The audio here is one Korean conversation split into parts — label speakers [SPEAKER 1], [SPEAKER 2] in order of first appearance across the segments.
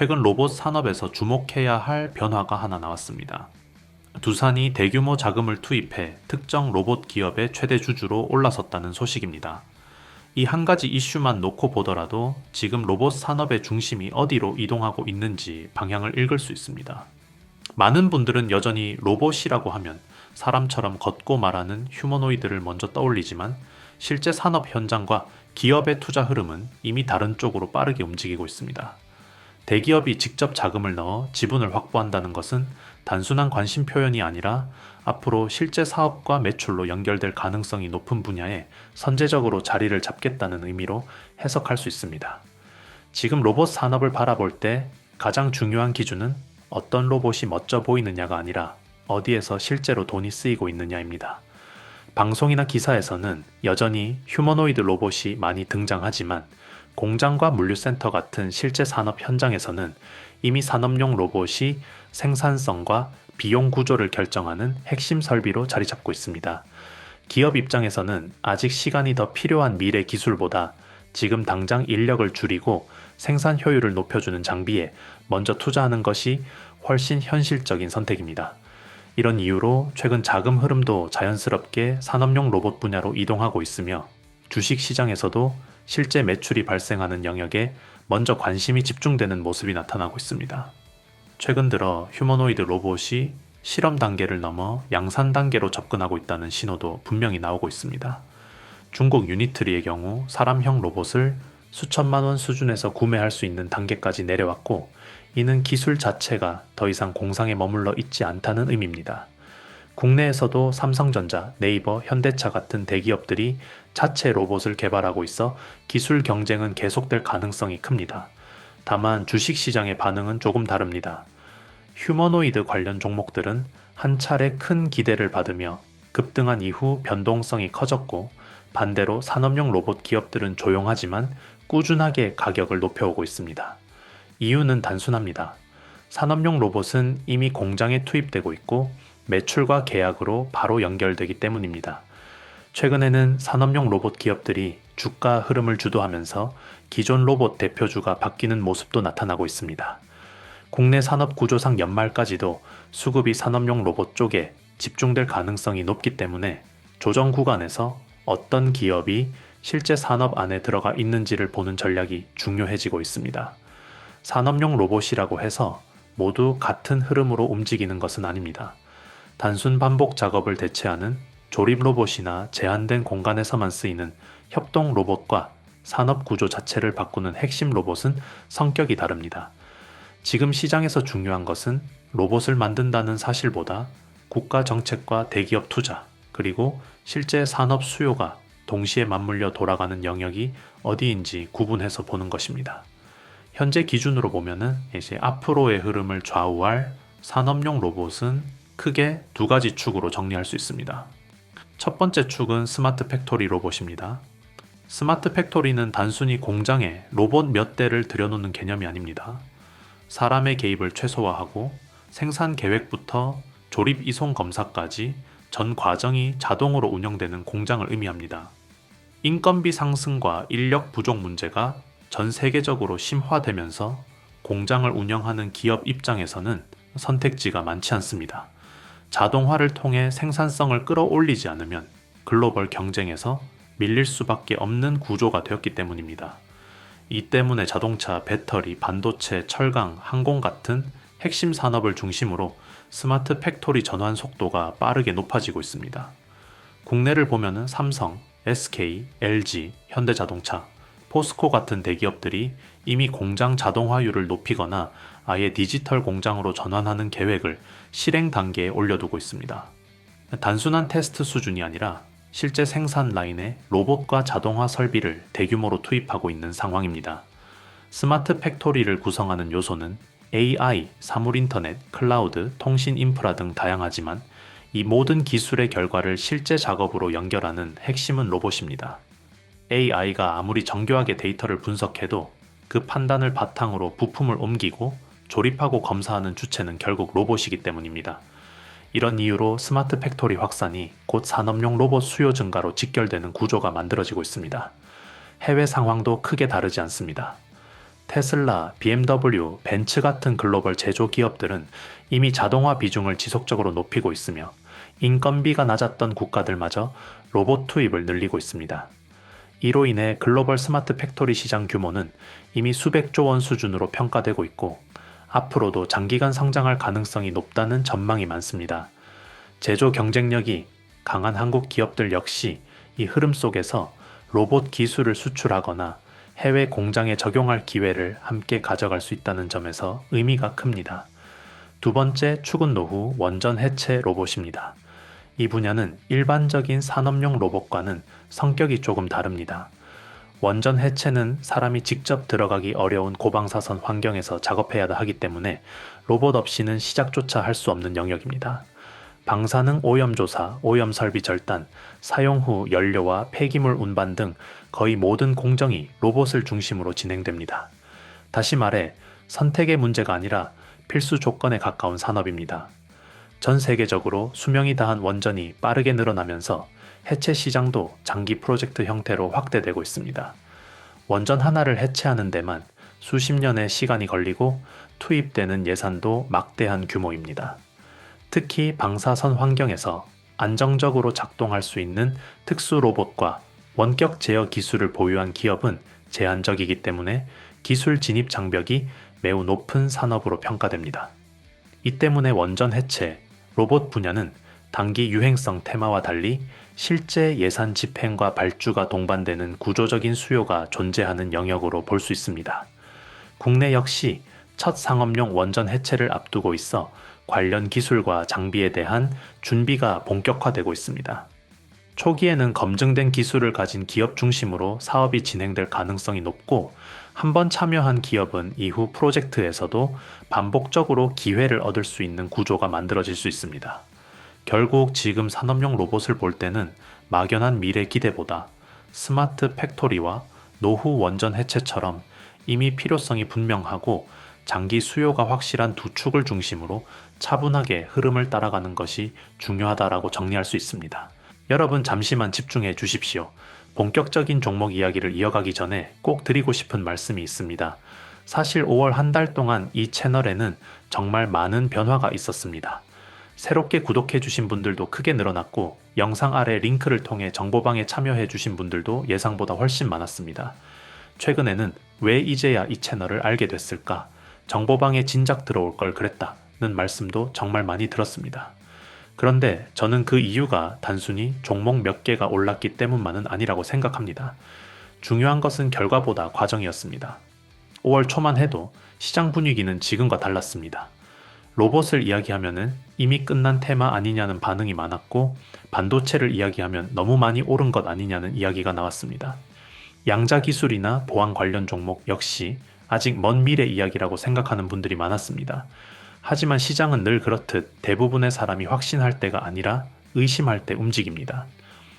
[SPEAKER 1] 최근 로봇 산업에서 주목해야 할 변화가 하나 나왔습니다. 두산이 대규모 자금을 투입해 특정 로봇 기업의 최대 주주로 올라섰다는 소식입니다. 이 한 가지 이슈만 놓고 보더라도 지금 로봇 산업의 중심이 어디로 이동하고 있는지 방향을 읽을 수 있습니다. 많은 분들은 여전히 로봇이라고 하면 사람처럼 걷고 말하는 휴머노이드를 먼저 떠올리지만 실제 산업 현장과 기업의 투자 흐름은 이미 다른 쪽으로 빠르게 움직이고 있습니다. 대기업이 직접 자금을 넣어 지분을 확보한다는 것은 단순한 관심 표현이 아니라 앞으로 실제 사업과 매출로 연결될 가능성이 높은 분야에 선제적으로 자리를 잡겠다는 의미로 해석할 수 있습니다. 지금 로봇 산업을 바라볼 때 가장 중요한 기준은 어떤 로봇이 멋져 보이느냐가 아니라 어디에서 실제로 돈이 쓰이고 있느냐입니다. 방송이나 기사에서는 여전히 휴머노이드 로봇이 많이 등장하지만 공장과 물류센터 같은 실제 산업 현장에서는 이미 산업용 로봇이 생산성과 비용 구조를 결정하는 핵심 설비로 자리 잡고 있습니다. 기업 입장에서는 아직 시간이 더 필요한 미래 기술보다 지금 당장 인력을 줄이고 생산 효율을 높여주는 장비에 먼저 투자하는 것이 훨씬 현실적인 선택입니다. 이런 이유로 최근 자금 흐름도 자연스럽게 산업용 로봇 분야로 이동하고 있으며 주식 시장에서도 실제 매출이 발생하는 영역에 먼저 관심이 집중되는 모습이 나타나고 있습니다. 최근 들어 휴머노이드 로봇이 실험 단계를 넘어 양산 단계로 접근하고 있다는 신호도 분명히 나오고 있습니다. 중국 유니트리의 경우 사람형 로봇을 수천만 원 수준에서 구매할 수 있는 단계까지 내려왔고, 이는 기술 자체가 더 이상 공상에 머물러 있지 않다는 의미입니다. 국내에서도 삼성전자, 네이버, 현대차 같은 대기업들이 자체 로봇을 개발하고 있어 기술 경쟁은 계속될 가능성이 큽니다. 다만 주식시장의 반응은 조금 다릅니다. 휴머노이드 관련 종목들은 한 차례 큰 기대를 받으며 급등한 이후 변동성이 커졌고, 반대로 산업용 로봇 기업들은 조용하지만 꾸준하게 가격을 높여오고 있습니다. 이유는 단순합니다. 산업용 로봇은 이미 공장에 투입되고 있고 매출과 계약으로 바로 연결되기 때문입니다. 최근에는 산업용 로봇 기업들이 주가 흐름을 주도하면서 기존 로봇 대표주가 바뀌는 모습도 나타나고 있습니다. 국내 산업 구조상 연말까지도 수급이 산업용 로봇 쪽에 집중될 가능성이 높기 때문에 조정 구간에서 어떤 기업이 실제 산업 안에 들어가 있는지를 보는 전략이 중요해지고 있습니다. 산업용 로봇이라고 해서 모두 같은 흐름으로 움직이는 것은 아닙니다. 단순 반복 작업을 대체하는 조립 로봇이나 제한된 공간에서만 쓰이는 협동 로봇과 산업 구조 자체를 바꾸는 핵심 로봇은 성격이 다릅니다. 지금 시장에서 중요한 것은 로봇을 만든다는 사실보다 국가 정책과 대기업 투자, 그리고 실제 산업 수요가 동시에 맞물려 돌아가는 영역이 어디인지 구분해서 보는 것입니다. 현재 기준으로 보면은 이제 앞으로의 흐름을 좌우할 산업용 로봇은 크게 두 가지 축으로 정리할 수 있습니다. 첫 번째 축은 스마트 팩토리 로봇입니다. 스마트 팩토리는 단순히 공장에 로봇 몇 대를 들여놓는 개념이 아닙니다. 사람의 개입을 최소화하고 생산 계획부터 조립 이송 검사까지 전 과정이 자동으로 운영되는 공장을 의미합니다. 인건비 상승과 인력 부족 문제가 전 세계적으로 심화되면서 공장을 운영하는 기업 입장에서는 선택지가 많지 않습니다. 자동화를 통해 생산성을 끌어올리지 않으면 글로벌 경쟁에서 밀릴 수밖에 없는 구조가 되었기 때문입니다. 이 때문에 자동차, 배터리, 반도체, 철강, 항공 같은 핵심 산업을 중심으로 스마트 팩토리 전환 속도가 빠르게 높아지고 있습니다. 국내를 보면은 삼성, SK, LG, 현대자동차, 포스코 같은 대기업들이 이미 공장 자동화율을 높이거나 아예 디지털 공장으로 전환하는 계획을 실행 단계에 올려두고 있습니다. 단순한 테스트 수준이 아니라 실제 생산 라인에 로봇과 자동화 설비를 대규모로 투입하고 있는 상황입니다. 스마트 팩토리를 구성하는 요소는 AI, 사물인터넷, 클라우드, 통신 인프라 등 다양하지만 이 모든 기술의 결과를 실제 작업으로 연결하는 핵심은 로봇입니다. AI가 아무리 정교하게 데이터를 분석해도 그 판단을 바탕으로 부품을 옮기고 조립하고 검사하는 주체는 결국 로봇이기 때문입니다. 이런 이유로 스마트 팩토리 확산이 곧 산업용 로봇 수요 증가로 직결되는 구조가 만들어지고 있습니다. 해외 상황도 크게 다르지 않습니다. 테슬라, BMW, 벤츠 같은 글로벌 제조 기업들은 이미 자동화 비중을 지속적으로 높이고 있으며 인건비가 낮았던 국가들마저 로봇 투입을 늘리고 있습니다. 이로 인해 글로벌 스마트 팩토리 시장 규모는 이미 수백조 원 수준으로 평가되고 있고 앞으로도 장기간 성장할 가능성이 높다는 전망이 많습니다. 제조 경쟁력이 강한 한국 기업들 역시 이 흐름 속에서 로봇 기술을 수출하거나 해외 공장에 적용할 기회를 함께 가져갈 수 있다는 점에서 의미가 큽니다. 두 번째 축은 노후 원전 해체 로봇입니다. 이 분야는 일반적인 산업용 로봇과는 성격이 조금 다릅니다. 원전 해체는 사람이 직접 들어가기 어려운 고방사선 환경에서 작업해야 하기 때문에 로봇 없이는 시작조차 할 수 없는 영역입니다. 방사능 오염 조사, 오염 설비 절단, 사용 후 연료와 폐기물 운반 등 거의 모든 공정이 로봇을 중심으로 진행됩니다. 다시 말해 선택의 문제가 아니라 필수 조건에 가까운 산업입니다. 전 세계적으로 수명이 다한 원전이 빠르게 늘어나면서 해체 시장도 장기 프로젝트 형태로 확대되고 있습니다. 원전 하나를 해체하는 데만 수십 년의 시간이 걸리고 투입되는 예산도 막대한 규모입니다. 특히 방사선 환경에서 안정적으로 작동할 수 있는 특수 로봇과 원격 제어 기술을 보유한 기업은 제한적이기 때문에 기술 진입 장벽이 매우 높은 산업으로 평가됩니다. 이 때문에 원전 해체, 로봇 분야는 단기 유행성 테마와 달리 실제 예산 집행과 발주가 동반되는 구조적인 수요가 존재하는 영역으로 볼 수 있습니다. 국내 역시 첫 상업용 원전 해체를 앞두고 있어 관련 기술과 장비에 대한 준비가 본격화되고 있습니다. 초기에는 검증된 기술을 가진 기업 중심으로 사업이 진행될 가능성이 높고 한번 참여한 기업은 이후 프로젝트에서도 반복적으로 기회를 얻을 수 있는 구조가 만들어질 수 있습니다. 결국 지금 산업용 로봇을 볼 때는 막연한 미래 기대보다 스마트 팩토리와 노후 원전 해체처럼 이미 필요성이 분명하고 장기 수요가 확실한 두 축을 중심으로 차분하게 흐름을 따라가는 것이 중요하다라고 정리할 수 있습니다. 여러분 잠시만 집중해 주십시오. 본격적인 종목 이야기를 이어가기 전에 꼭 드리고 싶은 말씀이 있습니다. 사실 5월 한 달 동안 이 채널에는 정말 많은 변화가 있었습니다. 새롭게 구독해 주신 분들도 크게 늘어났고 영상 아래 링크를 통해 정보방에 참여해 주신 분들도 예상보다 훨씬 많았습니다. 최근에는 왜 이제야 이 채널을 알게 됐을까? 정보방에 진작 들어올 걸 그랬다는 말씀도 정말 많이 들었습니다. 그런데 저는 그 이유가 단순히 종목 몇 개가 올랐기 때문만은 아니라고 생각합니다. 중요한 것은 결과보다 과정이었습니다. 5월 초만 해도 시장 분위기는 지금과 달랐습니다. 로봇을 이야기하면은 이미 끝난 테마 아니냐는 반응이 많았고 반도체를 이야기하면 너무 많이 오른 것 아니냐는 이야기가 나왔습니다. 양자 기술이나 보안 관련 종목 역시 아직 먼 미래 이야기라고 생각하는 분들이 많았습니다. 하지만 시장은 늘 그렇듯 대부분의 사람이 확신할 때가 아니라 의심할 때 움직입니다.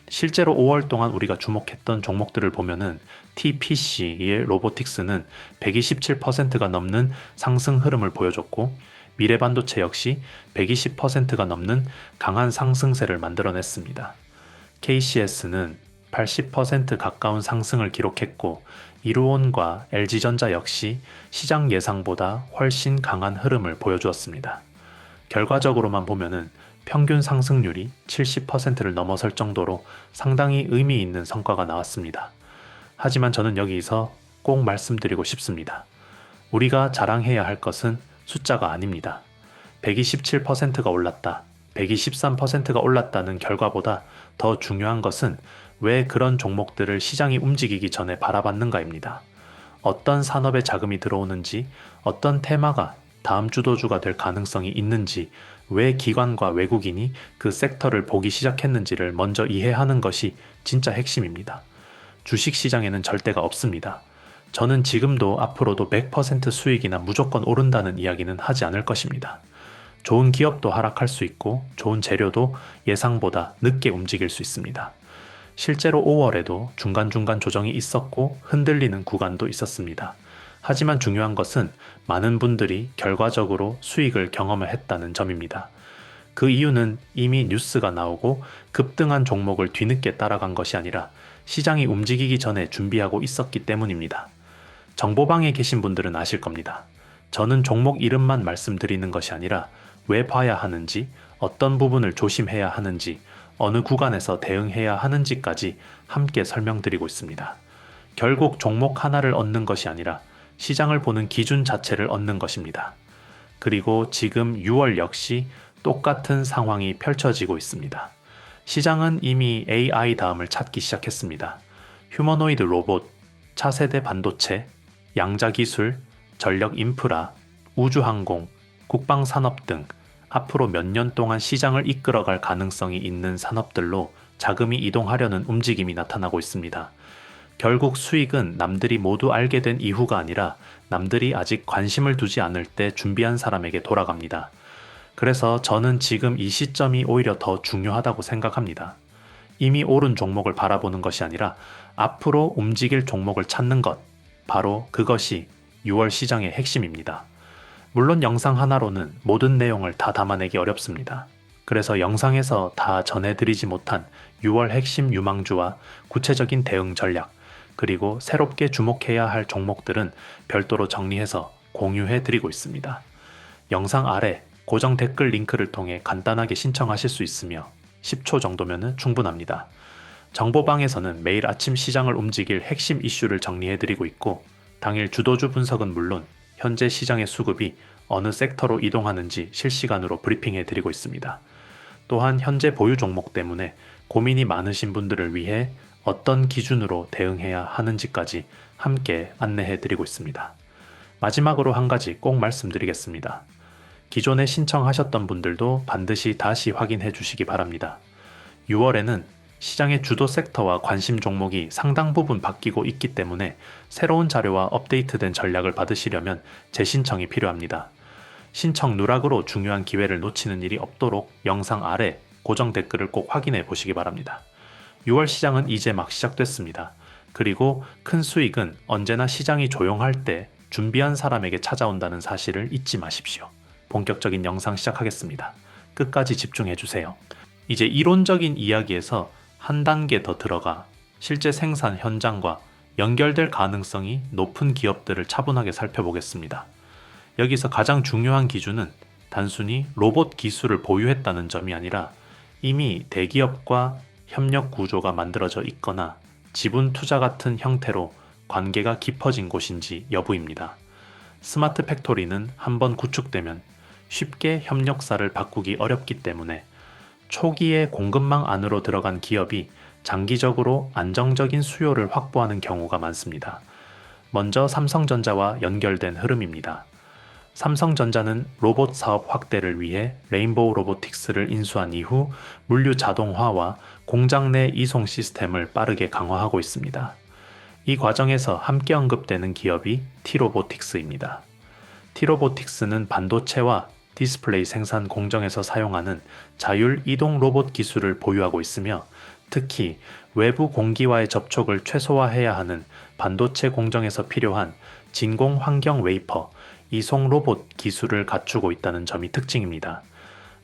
[SPEAKER 1] 실제로 5월 동안 우리가 주목했던 종목들을 보면은 TPC의 로보틱스는 127%가 넘는 상승 흐름을 보여줬고 미래반도체 역시 120%가 넘는 강한 상승세를 만들어냈습니다. KCS는 80% 가까운 상승을 기록했고 이루온과 LG전자 역시 시장 예상보다 훨씬 강한 흐름을 보여주었습니다. 결과적으로만 보면은 평균 상승률이 70%를 넘어설 정도로 상당히 의미 있는 성과가 나왔습니다. 하지만 저는 여기서 꼭 말씀드리고 싶습니다. 우리가 자랑해야 할 것은 숫자가 아닙니다. 127%가 올랐다, 123%가 올랐다는 결과보다 더 중요한 것은 왜 그런 종목들을 시장이 움직이기 전에 바라봤는가입니다. 어떤 산업에 자금이 들어오는지, 어떤 테마가 다음 주도주가 될 가능성이 있는지, 왜 기관과 외국인이 그 섹터를 보기 시작했는지를 먼저 이해하는 것이 진짜 핵심입니다. 주식시장에는 절대가 없습니다. 저는 지금도 앞으로도 100% 수익이나 무조건 오른다는 이야기는 하지 않을 것입니다. 좋은 기업도 하락할 수 있고 좋은 재료도 예상보다 늦게 움직일 수 있습니다. 실제로 5월에도 중간중간 조정이 있었고 흔들리는 구간도 있었습니다. 하지만 중요한 것은 많은 분들이 결과적으로 수익을 경험을 했다는 점입니다. 그 이유는 이미 뉴스가 나오고 급등한 종목을 뒤늦게 따라간 것이 아니라 시장이 움직이기 전에 준비하고 있었기 때문입니다. 정보방에 계신 분들은 아실 겁니다. 저는 종목 이름만 말씀드리는 것이 아니라 왜 봐야 하는지, 어떤 부분을 조심해야 하는지, 어느 구간에서 대응해야 하는지까지 함께 설명드리고 있습니다. 결국 종목 하나를 얻는 것이 아니라 시장을 보는 기준 자체를 얻는 것입니다. 그리고 지금 6월 역시 똑같은 상황이 펼쳐지고 있습니다. 시장은 이미 AI 다음을 찾기 시작했습니다. 휴머노이드 로봇, 차세대 반도체, 양자기술, 전력 인프라, 우주항공, 국방산업 등 앞으로 몇 년 동안 시장을 이끌어갈 가능성이 있는 산업들로 자금이 이동하려는 움직임이 나타나고 있습니다. 결국 수익은 남들이 모두 알게 된 이후가 아니라 남들이 아직 관심을 두지 않을 때 준비한 사람에게 돌아갑니다. 그래서 저는 지금 이 시점이 오히려 더 중요하다고 생각합니다. 이미 오른 종목을 바라보는 것이 아니라 앞으로 움직일 종목을 찾는 것, 바로 그것이 6월 시장의 핵심입니다. 물론 영상 하나로는 모든 내용을 다 담아내기 어렵습니다. 그래서 영상에서 다 전해드리지 못한 6월 핵심 유망주와 구체적인 대응 전략, 그리고 새롭게 주목해야 할 종목들은 별도로 정리해서 공유해드리고 있습니다. 영상 아래 고정 댓글 링크를 통해 간단하게 신청하실 수 있으며 10초 정도면 충분합니다. 정보방에서는 매일 아침 시장을 움직일 핵심 이슈를 정리해드리고 있고 당일 주도주 분석은 물론 현재 시장의 수급이 어느 섹터로 이동하는지 실시간으로 브리핑해드리고 있습니다. 또한 현재 보유 종목 때문에 고민이 많으신 분들을 위해 어떤 기준으로 대응해야 하는지까지 함께 안내해드리고 있습니다. 마지막으로 한 가지 꼭 말씀드리겠습니다. 기존에 신청하셨던 분들도 반드시 다시 확인해 주시기 바랍니다. 6월에는 시장의 주도 섹터와 관심 종목이 상당 부분 바뀌고 있기 때문에 새로운 자료와 업데이트된 전략을 받으시려면 재신청이 필요합니다. 신청 누락으로 중요한 기회를 놓치는 일이 없도록 영상 아래 고정 댓글을 꼭 확인해 보시기 바랍니다. 6월 시장은 이제 막 시작됐습니다. 그리고 큰 수익은 언제나 시장이 조용할 때 준비한 사람에게 찾아온다는 사실을 잊지 마십시오. 본격적인 영상 시작하겠습니다. 끝까지 집중해 주세요. 이제 이론적인 이야기에서 한 단계 더 들어가 실제 생산 현장과 연결될 가능성이 높은 기업들을 차분하게 살펴보겠습니다. 여기서 가장 중요한 기준은 단순히 로봇 기술을 보유했다는 점이 아니라 이미 대기업과 협력 구조가 만들어져 있거나 지분 투자 같은 형태로 관계가 깊어진 곳인지 여부입니다. 스마트 팩토리는 한번 구축되면 쉽게 협력사를 바꾸기 어렵기 때문에 초기에 공급망 안으로 들어간 기업이 장기적으로 안정적인 수요를 확보하는 경우가 많습니다. 먼저 삼성전자와 연결된 흐름입니다. 삼성전자는 로봇 사업 확대를 위해 레인보우 로보틱스를 인수한 이후 물류 자동화와 공장 내 이송 시스템을 빠르게 강화하고 있습니다. 이 과정에서 함께 언급되는 기업이 T로보틱스입니다. T로보틱스는 반도체와 디스플레이 생산 공정에서 사용하는 자율 이동 로봇 기술을 보유하고 있으며 특히 외부 공기와의 접촉을 최소화해야 하는 반도체 공정에서 필요한 진공 환경 웨이퍼, 이송 로봇 기술을 갖추고 있다는 점이 특징입니다.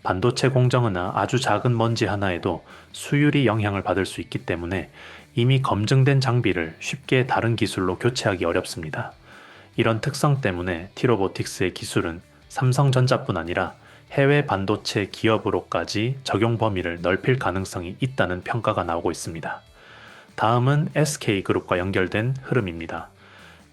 [SPEAKER 1] 반도체 공정은 아주 작은 먼지 하나에도 수율이 영향을 받을 수 있기 때문에 이미 검증된 장비를 쉽게 다른 기술로 교체하기 어렵습니다. 이런 특성 때문에 T로보틱스의 기술은 삼성전자뿐 아니라 해외 반도체 기업으로까지 적용 범위를 넓힐 가능성이 있다는 평가가 나오고 있습니다. 다음은 SK그룹과 연결된 흐름입니다.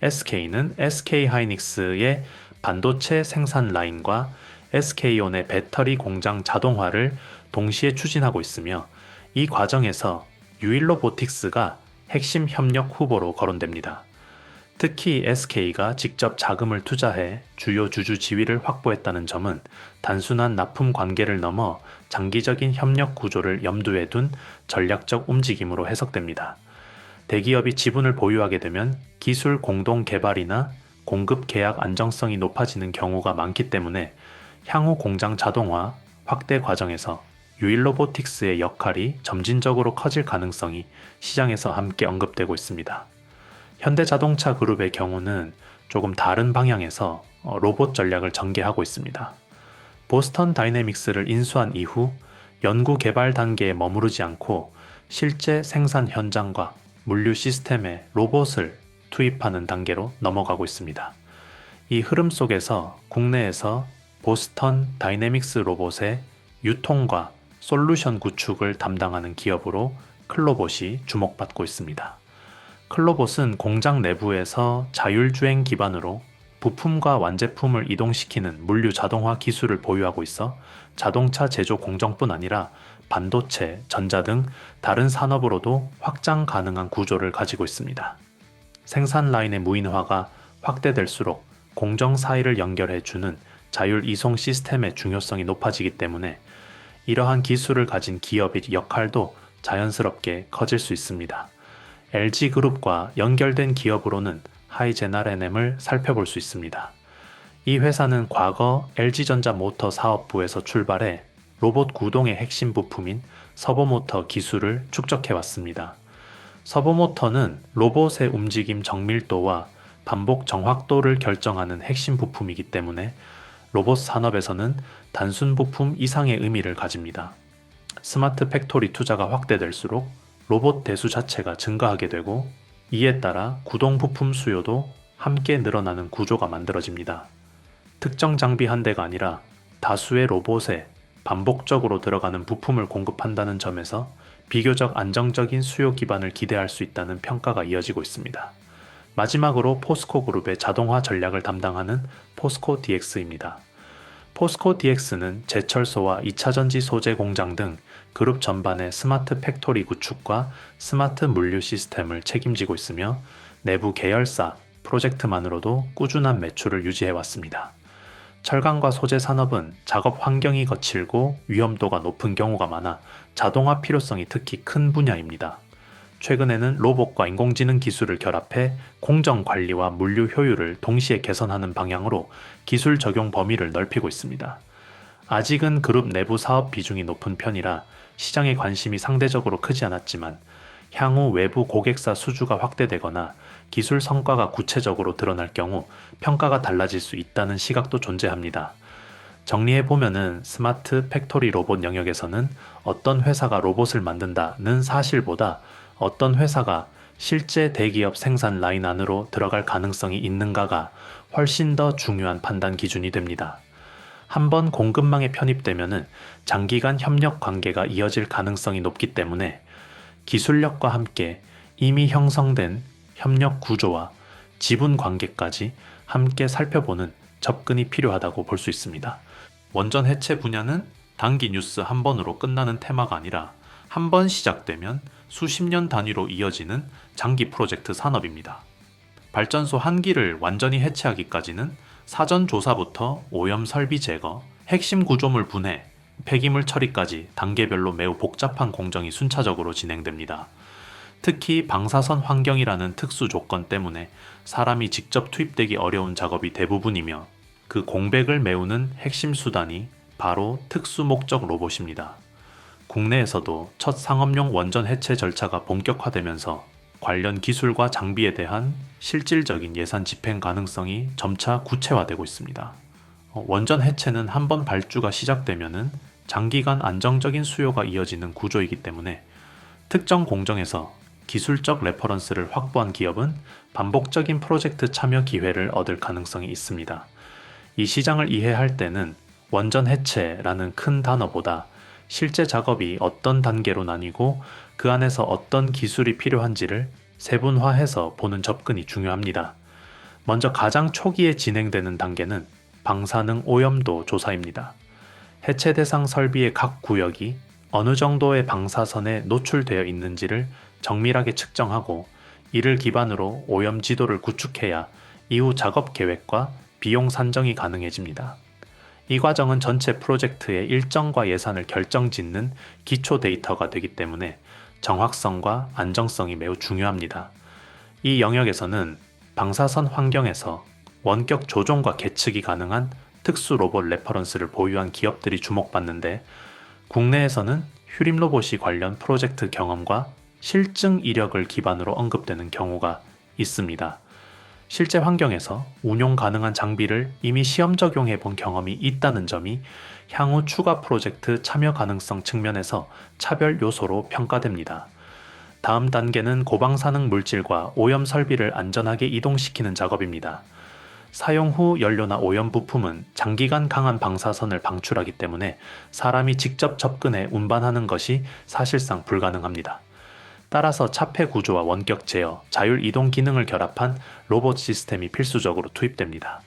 [SPEAKER 1] SK는 SK하이닉스의 반도체 생산 라인과 SK온의 배터리 공장 자동화를 동시에 추진하고 있으며 이 과정에서 유일로보틱스가 핵심 협력 후보로 거론됩니다. 특히 SK가 직접 자금을 투자해 주요 주주 지위를 확보했다는 점은 단순한 납품 관계를 넘어 장기적인 협력 구조를 염두에 둔 전략적 움직임으로 해석됩니다. 대기업이 지분을 보유하게 되면 기술 공동 개발이나 공급 계약 안정성이 높아지는 경우가 많기 때문에 향후 공장 자동화, 확대 과정에서 유일로보틱스의 역할이 점진적으로 커질 가능성이 시장에서 함께 언급되고 있습니다. 현대자동차 그룹의 경우는 조금 다른 방향에서 로봇 전략을 전개하고 있습니다. 보스턴 다이내믹스를 인수한 이후 연구 개발 단계에 머무르지 않고 실제 생산 현장과 물류 시스템에 로봇을 투입하는 단계로 넘어가고 있습니다. 이 흐름 속에서 국내에서 보스턴 다이내믹스 로봇의 유통과 솔루션 구축을 담당하는 기업으로 클로봇이 주목받고 있습니다. 클로봇은 공장 내부에서 자율주행 기반으로 부품과 완제품을 이동시키는 물류 자동화 기술을 보유하고 있어 자동차 제조 공정뿐 아니라 반도체, 전자 등 다른 산업으로도 확장 가능한 구조를 가지고 있습니다. 생산 라인의 무인화가 확대될수록 공정 사이를 연결해주는 자율 이송 시스템의 중요성이 높아지기 때문에 이러한 기술을 가진 기업의 역할도 자연스럽게 커질 수 있습니다. LG그룹과 연결된 기업으로는 하이제너럴NM을 살펴볼 수 있습니다. 이 회사는 과거 LG전자 모터 사업부에서 출발해 로봇 구동의 핵심 부품인 서버모터 기술을 축적해왔습니다. 서버모터는 로봇의 움직임 정밀도와 반복 정확도를 결정하는 핵심 부품이기 때문에 로봇 산업에서는 단순 부품 이상의 의미를 가집니다. 스마트 팩토리 투자가 확대될수록 로봇 대수 자체가 증가하게 되고 이에 따라 구동 부품 수요도 함께 늘어나는 구조가 만들어집니다. 특정 장비 한 대가 아니라 다수의 로봇에 반복적으로 들어가는 부품을 공급한다는 점에서 비교적 안정적인 수요 기반을 기대할 수 있다는 평가가 이어지고 있습니다. 마지막으로 포스코 그룹의 자동화 전략을 담당하는 포스코 DX입니다. 포스코 DX는 제철소와 2차전지 소재 공장 등 그룹 전반의 스마트 팩토리 구축과 스마트 물류 시스템을 책임지고 있으며 내부 계열사, 프로젝트만으로도 꾸준한 매출을 유지해왔습니다. 철강과 소재 산업은 작업 환경이 거칠고 위험도가 높은 경우가 많아 자동화 필요성이 특히 큰 분야입니다. 최근에는 로봇과 인공지능 기술을 결합해 공정 관리와 물류 효율을 동시에 개선하는 방향으로 기술 적용 범위를 넓히고 있습니다. 아직은 그룹 내부 사업 비중이 높은 편이라 시장의 관심이 상대적으로 크지 않았지만 향후 외부 고객사 수주가 확대되거나 기술 성과가 구체적으로 드러날 경우 평가가 달라질 수 있다는 시각도 존재합니다. 정리해보면은 스마트 팩토리 로봇 영역에서는 어떤 회사가 로봇을 만든다는 사실보다 어떤 회사가 실제 대기업 생산 라인 안으로 들어갈 가능성이 있는가가 훨씬 더 중요한 판단 기준이 됩니다. 한번 공급망에 편입되면은 장기간 협력 관계가 이어질 가능성이 높기 때문에 기술력과 함께 이미 형성된 협력 구조와 지분 관계까지 함께 살펴보는 접근이 필요하다고 볼 수 있습니다. 원전 해체 분야는 단기 뉴스 한 번으로 끝나는 테마가 아니라 한 번 시작되면 수십 년 단위로 이어지는 장기 프로젝트 산업입니다. 발전소 한 기를 완전히 해체하기까지는 사전 조사부터 오염 설비 제거, 핵심 구조물 분해, 폐기물 처리까지 단계별로 매우 복잡한 공정이 순차적으로 진행됩니다. 특히 방사선 환경이라는 특수 조건 때문에 사람이 직접 투입되기 어려운 작업이 대부분이며 그 공백을 메우는 핵심 수단이 바로 특수 목적 로봇입니다. 국내에서도 첫 상업용 원전 해체 절차가 본격화되면서 관련 기술과 장비에 대한 실질적인 예산 집행 가능성이 점차 구체화되고 있습니다. 원전 해체는 한번 발주가 시작되면은 장기간 안정적인 수요가 이어지는 구조이기 때문에 특정 공정에서 기술적 레퍼런스를 확보한 기업은 반복적인 프로젝트 참여 기회를 얻을 가능성이 있습니다. 이 시장을 이해할 때는 원전 해체라는 큰 단어보다 실제 작업이 어떤 단계로 나뉘고 그 안에서 어떤 기술이 필요한지를 세분화해서 보는 접근이 중요합니다. 먼저 가장 초기에 진행되는 단계는 방사능 오염도 조사입니다. 해체 대상 설비의 각 구역이 어느 정도의 방사선에 노출되어 있는지를 정밀하게 측정하고 이를 기반으로 오염 지도를 구축해야 이후 작업 계획과 비용 산정이 가능해집니다. 이 과정은 전체 프로젝트의 일정과 예산을 결정짓는 기초 데이터가 되기 때문에 정확성과 안정성이 매우 중요합니다. 이 영역에서는 방사선 환경에서 원격 조종과 계측이 가능한 특수 로봇 레퍼런스를 보유한 기업들이 주목받는데 국내에서는 휴림 로봇이 관련 프로젝트 경험과 실증 이력을 기반으로 언급되는 경우가 있습니다. 실제 환경에서 운용 가능한 장비를 이미 시험 적용해 본 경험이 있다는 점이 향후 추가 프로젝트 참여 가능성 측면에서 차별 요소로 평가됩니다. 다음 단계는 고방사능 물질과 오염 설비를 안전하게 이동시키는 작업입니다. 사용 후 연료나 오염 부품은 장기간 강한 방사선을 방출하기 때문에 사람이 직접 접근해 운반하는 것이 사실상 불가능합니다. 따라서 차폐 구조와 원격 제어, 자율 이동 기능을 결합한 로봇 시스템이 필수적으로 투입됩니다.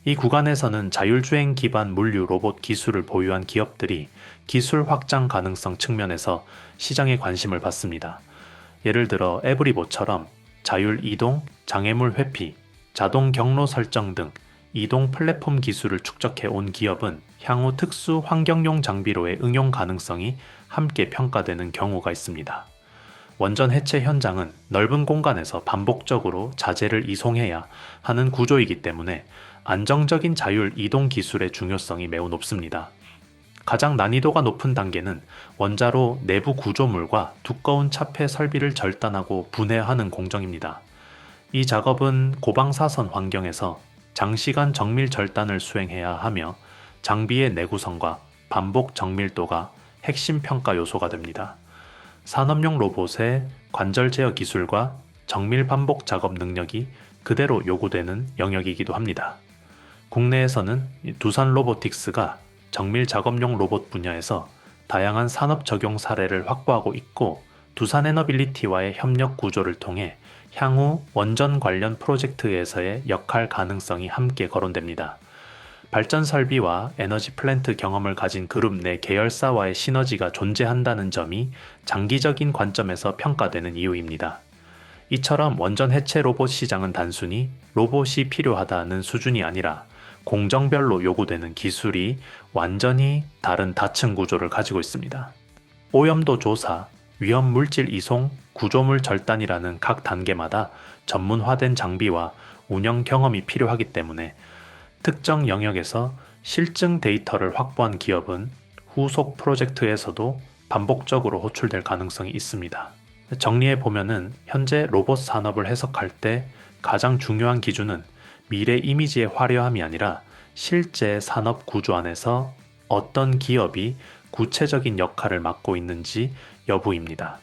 [SPEAKER 1] 이 구간에서는 자율주행 기반 물류 로봇 기술을 보유한 기업들이 기술 확장 가능성 측면에서 시장에 관심을 받습니다. 예를 들어 에브리봇처럼 자율 이동, 장애물 회피, 자동 경로 설정 등 이동 플랫폼 기술을 축적해 온 기업은 향후 특수 환경용 장비로의 응용 가능성이 함께 평가되는 경우가 있습니다. 원전 해체 현장은 넓은 공간에서 반복적으로 자재를 이송해야 하는 구조이기 때문에 안정적인 자율 이동 기술의 중요성이 매우 높습니다. 가장 난이도가 높은 단계는 원자로 내부 구조물과 두꺼운 차폐 설비를 절단하고 분해하는 공정입니다. 이 작업은 고방사선 환경에서 장시간 정밀 절단을 수행해야 하며 장비의 내구성과 반복 정밀도가 핵심 평가 요소가 됩니다. 산업용 로봇의 관절 제어 기술과 정밀 반복 작업 능력이 그대로 요구되는 영역이기도 합니다. 국내에서는 두산 로보틱스가 정밀 작업용 로봇 분야에서 다양한 산업 적용 사례를 확보하고 있고 두산 에너빌리티와의 협력 구조를 통해 향후 원전 관련 프로젝트에서의 역할 가능성이 함께 거론됩니다. 발전 설비와 에너지 플랜트 경험을 가진 그룹 내 계열사와의 시너지가 존재한다는 점이 장기적인 관점에서 평가되는 이유입니다. 이처럼 원전 해체 로봇 시장은 단순히 로봇이 필요하다는 수준이 아니라 공정별로 요구되는 기술이 완전히 다른 다층 구조를 가지고 있습니다. 오염도 조사, 위험 물질 이송, 구조물 절단이라는 각 단계마다 전문화된 장비와 운영 경험이 필요하기 때문에 특정 영역에서 실증 데이터를 확보한 기업은 후속 프로젝트에서도 반복적으로 호출될 가능성이 있습니다. 정리해 보면은 현재 로봇 산업을 해석할 때 가장 중요한 기준은 미래 이미지의 화려함이 아니라 실제 산업 구조 안에서 어떤 기업이 구체적인 역할을 맡고 있는지 여부입니다.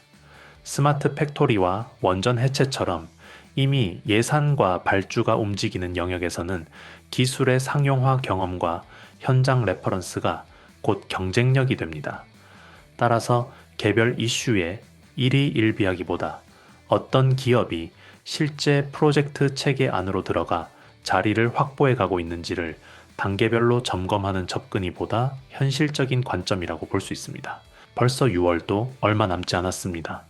[SPEAKER 1] 스마트 팩토리와 원전 해체처럼 이미 예산과 발주가 움직이는 영역에서는 기술의 상용화 경험과 현장 레퍼런스가 곧 경쟁력이 됩니다. 따라서 개별 이슈에 일희일비하기보다 어떤 기업이 실제 프로젝트 체계 안으로 들어가 자리를 확보해 가고 있는지를 단계별로 점검하는 접근이 보다 현실적인 관점이라고 볼 수 있습니다. 벌써 6월도 얼마 남지 않았습니다.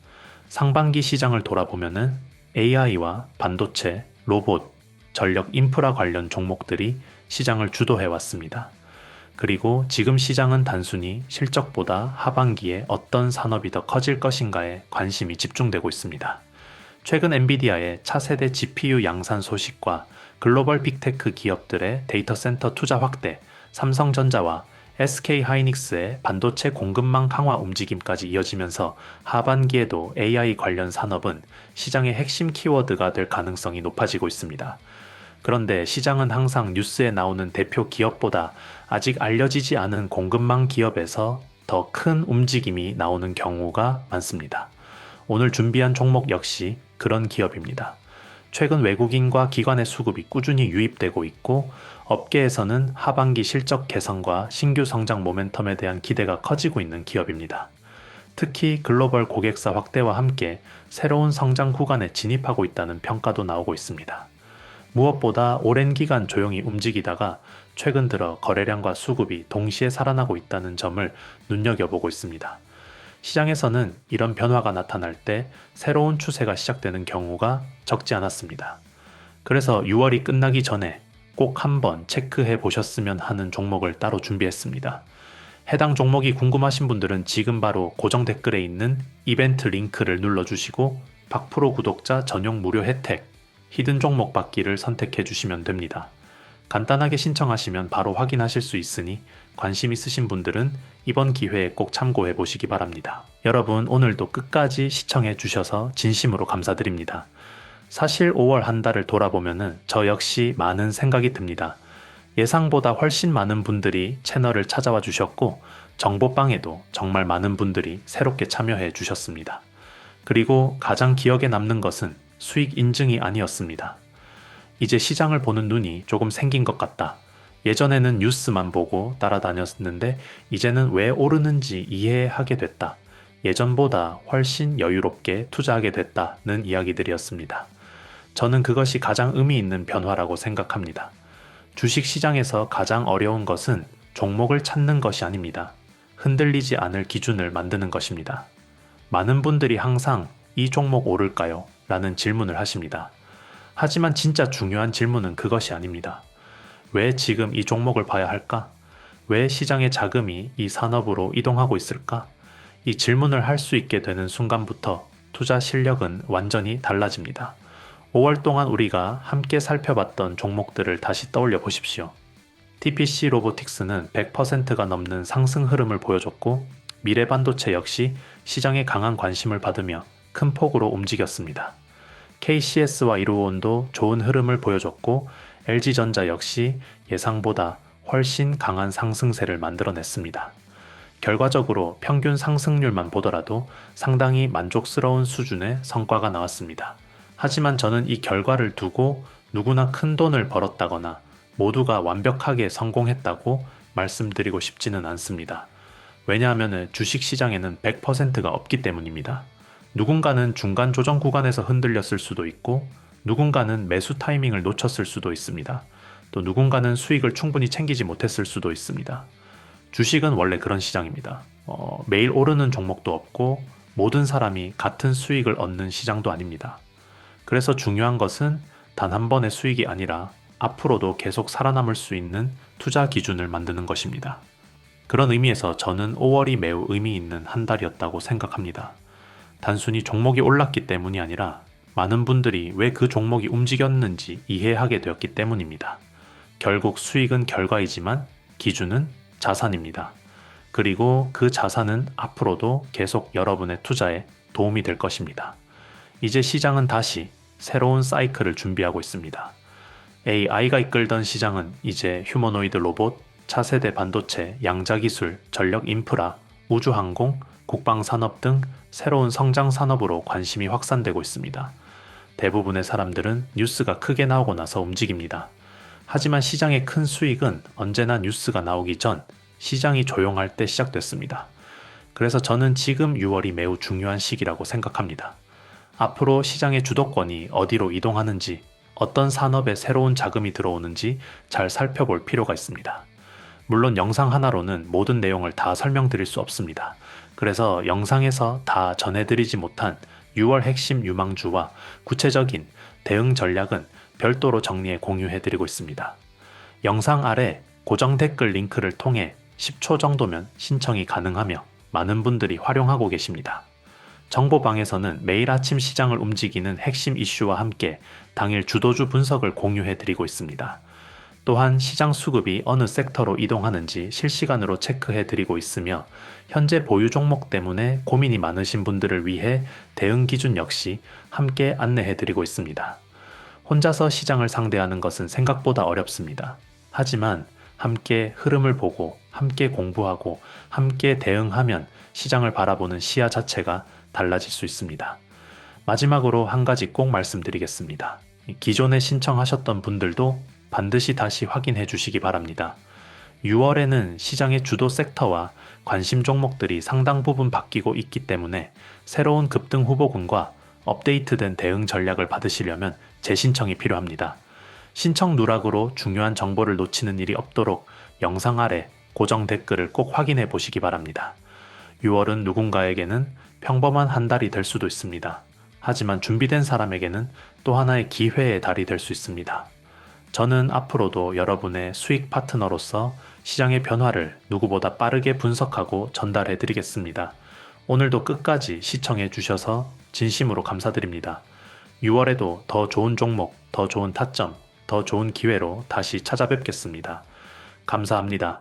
[SPEAKER 1] 상반기 시장을 돌아보면은 AI와 반도체, 로봇, 전력 인프라 관련 종목들이 시장을 주도해 왔습니다. 그리고 지금 시장은 단순히 실적보다 하반기에 어떤 산업이 더 커질 것인가에 관심이 집중되고 있습니다. 최근 엔비디아의 차세대 GPU 양산 소식과 글로벌 빅테크 기업들의 데이터 센터 투자 확대, 삼성전자와 SK하이닉스의 반도체 공급망 강화 움직임까지 이어지면서 하반기에도 AI 관련 산업은 시장의 핵심 키워드가 될 가능성이 높아지고 있습니다. 그런데 시장은 항상 뉴스에 나오는 대표 기업보다 아직 알려지지 않은 공급망 기업에서 더 큰 움직임이 나오는 경우가 많습니다. 오늘 준비한 종목 역시 그런 기업입니다. 최근 외국인과 기관의 수급이 꾸준히 유입되고 있고 업계에서는 하반기 실적 개선과 신규 성장 모멘텀에 대한 기대가 커지고 있는 기업입니다. 특히 글로벌 고객사 확대와 함께 새로운 성장 구간에 진입하고 있다는 평가도 나오고 있습니다. 무엇보다 오랜 기간 조용히 움직이다가 최근 들어 거래량과 수급이 동시에 살아나고 있다는 점을 눈여겨보고 있습니다. 시장에서는 이런 변화가 나타날 때 새로운 추세가 시작되는 경우가 적지 않았습니다. 그래서 6월이 끝나기 전에 꼭 한번 체크해 보셨으면 하는 종목을 따로 준비했습니다. 해당 종목이 궁금하신 분들은 지금 바로 고정 댓글에 있는 이벤트 링크를 눌러주시고 박프로 구독자 전용 무료 혜택, 히든 종목 받기를 선택해 주시면 됩니다. 간단하게 신청하시면 바로 확인하실 수 있으니 관심 있으신 분들은 이번 기회에 꼭 참고해 보시기 바랍니다. 여러분 오늘도 끝까지 시청해 주셔서 진심으로 감사드립니다. 사실 5월 한 달을 돌아보면은 저 역시 많은 생각이 듭니다. 예상보다 훨씬 많은 분들이 채널을 찾아와 주셨고 정보방에도 정말 많은 분들이 새롭게 참여해 주셨습니다. 그리고 가장 기억에 남는 것은 수익 인증이 아니었습니다. 이제 시장을 보는 눈이 조금 생긴 것 같다. 예전에는 뉴스만 보고 따라다녔는데 이제는 왜 오르는지 이해하게 됐다. 예전보다 훨씬 여유롭게 투자하게 됐다는 이야기들이었습니다. 저는 그것이 가장 의미 있는 변화라고 생각합니다. 주식 시장에서 가장 어려운 것은 종목을 찾는 것이 아닙니다. 흔들리지 않을 기준을 만드는 것입니다. 많은 분들이 항상 이 종목 오를까요? 라는 질문을 하십니다. 하지만 진짜 중요한 질문은 그것이 아닙니다. 왜 지금 이 종목을 봐야 할까? 왜 시장의 자금이 이 산업으로 이동하고 있을까? 이 질문을 할 수 있게 되는 순간부터 투자 실력은 완전히 달라집니다. 5월 동안 우리가 함께 살펴봤던 종목들을 다시 떠올려 보십시오. TPC 로보틱스는 100%가 넘는 상승 흐름을 보여줬고 미래반도체 역시 시장의 강한 관심을 받으며 큰 폭으로 움직였습니다. KCS와 이루온도 좋은 흐름을 보여줬고 LG전자 역시 예상보다 훨씬 강한 상승세를 만들어냈습니다. 결과적으로 평균 상승률만 보더라도 상당히 만족스러운 수준의 성과가 나왔습니다. 하지만 저는 이 결과를 두고 누구나 큰 돈을 벌었다거나 모두가 완벽하게 성공했다고 말씀드리고 싶지는 않습니다. 왜냐하면 주식시장에는 100%가 없기 때문입니다. 누군가는 중간 조정 구간에서 흔들렸을 수도 있고 누군가는 매수 타이밍을 놓쳤을 수도 있습니다. 또 누군가는 수익을 충분히 챙기지 못했을 수도 있습니다. 주식은 원래 그런 시장입니다. 매일 오르는 종목도 없고 모든 사람이 같은 수익을 얻는 시장도 아닙니다. 그래서 중요한 것은 단 한 번의 수익이 아니라 앞으로도 계속 살아남을 수 있는 투자 기준을 만드는 것입니다. 그런 의미에서 저는 5월이 매우 의미 있는 한 달이었다고 생각합니다. 단순히 종목이 올랐기 때문이 아니라 많은 분들이 왜 그 종목이 움직였는지 이해하게 되었기 때문입니다. 결국 수익은 결과이지만 기준은 자산입니다. 그리고 그 자산은 앞으로도 계속 여러분의 투자에 도움이 될 것입니다. 이제 시장은 다시 새로운 사이클을 준비하고 있습니다. AI가 이끌던 시장은 이제 휴머노이드 로봇, 차세대 반도체, 양자기술, 전력 인프라, 우주항공, 국방산업 등 새로운 성장 산업으로 관심이 확산되고 있습니다. 대부분의 사람들은 뉴스가 크게 나오고 나서 움직입니다. 하지만 시장의 큰 수익은 언제나 뉴스가 나오기 전 시장이 조용할 때 시작됐습니다. 그래서 저는 지금 6월이 매우 중요한 시기라고 생각합니다. 앞으로 시장의 주도권이 어디로 이동하는지, 어떤 산업에 새로운 자금이 들어오는지 잘 살펴볼 필요가 있습니다. 물론 영상 하나로는 모든 내용을 다 설명드릴 수 없습니다. 그래서 영상에서 다 전해드리지 못한 6월 핵심 유망주와 구체적인 대응 전략은 별도로 정리해 공유해드리고 있습니다. 영상 아래 고정 댓글 링크를 통해 10초 정도면 신청이 가능하며 많은 분들이 활용하고 계십니다. 정보방에서는 매일 아침 시장을 움직이는 핵심 이슈와 함께 당일 주도주 분석을 공유해드리고 있습니다. 또한 시장 수급이 어느 섹터로 이동하는지 실시간으로 체크해드리고 있으며 현재 보유 종목 때문에 고민이 많으신 분들을 위해 대응 기준 역시 함께 안내해드리고 있습니다. 혼자서 시장을 상대하는 것은 생각보다 어렵습니다. 하지만 함께 흐름을 보고 함께 공부하고 함께 대응하면 시장을 바라보는 시야 자체가 달라질 수 있습니다. 마지막으로 한 가지 꼭 말씀드리겠습니다. 기존에 신청하셨던 분들도 반드시 다시 확인해 주시기 바랍니다. 6월에는 시장의 주도 섹터와 관심 종목들이 상당 부분 바뀌고 있기 때문에 새로운 급등 후보군과 업데이트된 대응 전략을 받으시려면 재신청이 필요합니다. 신청 누락으로 중요한 정보를 놓치는 일이 없도록 영상 아래 고정 댓글을 꼭 확인해 보시기 바랍니다. 6월은 누군가에게는 평범한 한 달이 될 수도 있습니다. 하지만 준비된 사람에게는 또 하나의 기회의 달이 될 수 있습니다. 저는 앞으로도 여러분의 수익 파트너로서 시장의 변화를 누구보다 빠르게 분석하고 전달해 드리겠습니다. 오늘도 끝까지 시청해 주셔서 진심으로 감사드립니다. 6월에도 더 좋은 종목, 더 좋은 타점, 더 좋은 기회로 다시 찾아뵙겠습니다. 감사합니다.